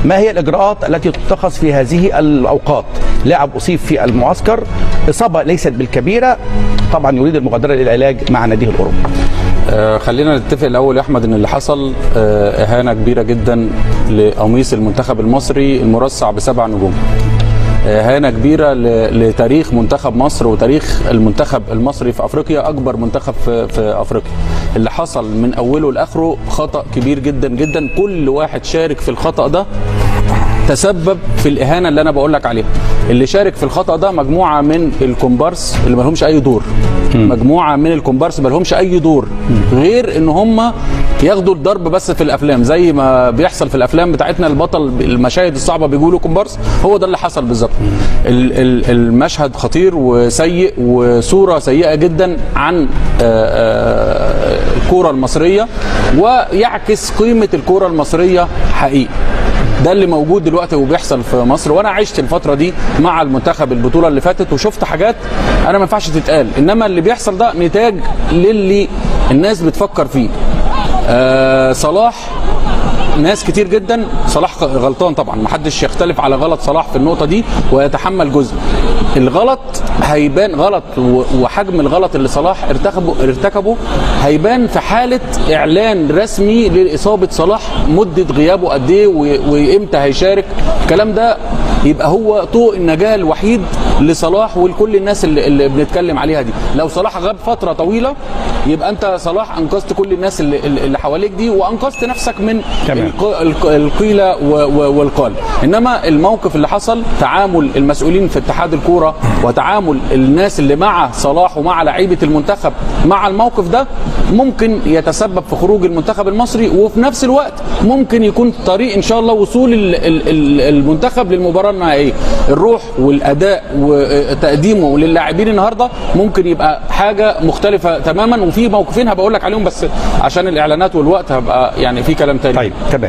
ما هي الإجراءات التي تتخذ في هذه الأوقات؟ لاعب أصيب في المعسكر، إصابة ليست بالكبيرة، طبعا يريد المغادرة للعلاج مع ناديه الأوروبي. خلينا نتفق الاول يا احمد ان اللي حصل اهانه كبيره جدا لقميص المنتخب المصري المرصع ب7 نجوم. اهانه كبيره لتاريخ منتخب مصر وتاريخ المنتخب المصري في افريقيا، اكبر منتخب في افريقيا. اللي حصل من اوله لاخره خطا كبير جدا جدا، كل واحد شارك في الخطا ده تسبب في الاهانه اللي انا بقول لك عليها. اللي شارك في الخطا ده مجموعه من الكومبارس اللي ما لهمش اي دور، مجموعه من الكومبارس ما لهمش اي دور غير ان هم ياخدوا الضرب بس في الافلام، زي ما بيحصل في الافلام بتاعتنا البطل المشاهد الصعبه بيقولوا كومبارس. هو ده اللي حصل بالظبط. المشهد خطير وسيء وصوره سيئه جدا عن الكوره المصريه، ويعكس قيمه الكوره المصريه حقيقي. ده اللي موجود دلوقتي وبيحصل في مصر، وانا عشت الفتره دي مع المنتخب البطوله اللي فاتت وشفت حاجات انا ما ينفعش تتقال، انما اللي بيحصل ده نتاج للي الناس بتفكر فيه. صلاح، ناس كتير جدا، صلاح غلطان طبعا، ما حدش يختلف على غلط صلاح في النقطه دي ويتحمل جزء. الغلط هيبان غلط، وحجم الغلط اللي صلاح ارتكبه هيبان في حاله اعلان رسمي لاصابه صلاح، مده غيابه قد ايه وامتى هيشارك. الكلام ده يبقى هو طوق النجاه الوحيد لصلاح ولكل الناس اللي بنتكلم عليها دي. لو صلاح غاب فتره طويله يبقى انت صلاح انقذت كل الناس اللي حواليك دي، وانقذت نفسك من القيل والقال. انما الموقف اللي حصل، تعامل المسؤولين في اتحاد الكوره وتعامل الناس اللي مع صلاح ومع لعيبه المنتخب مع الموقف ده، ممكن يتسبب في خروج المنتخب المصري، وفي نفس الوقت ممكن يكون طريق ان شاء الله وصول المنتخب للمباراه النهائيه. الروح والاداء وتقديمه للاعبين النهارده ممكن يبقى حاجه مختلفه تماما. وفي موقفين هبقول لك عليهم بس عشان الاعلانات والوقت هبقى يعني في كلام تاني. طيب تمام.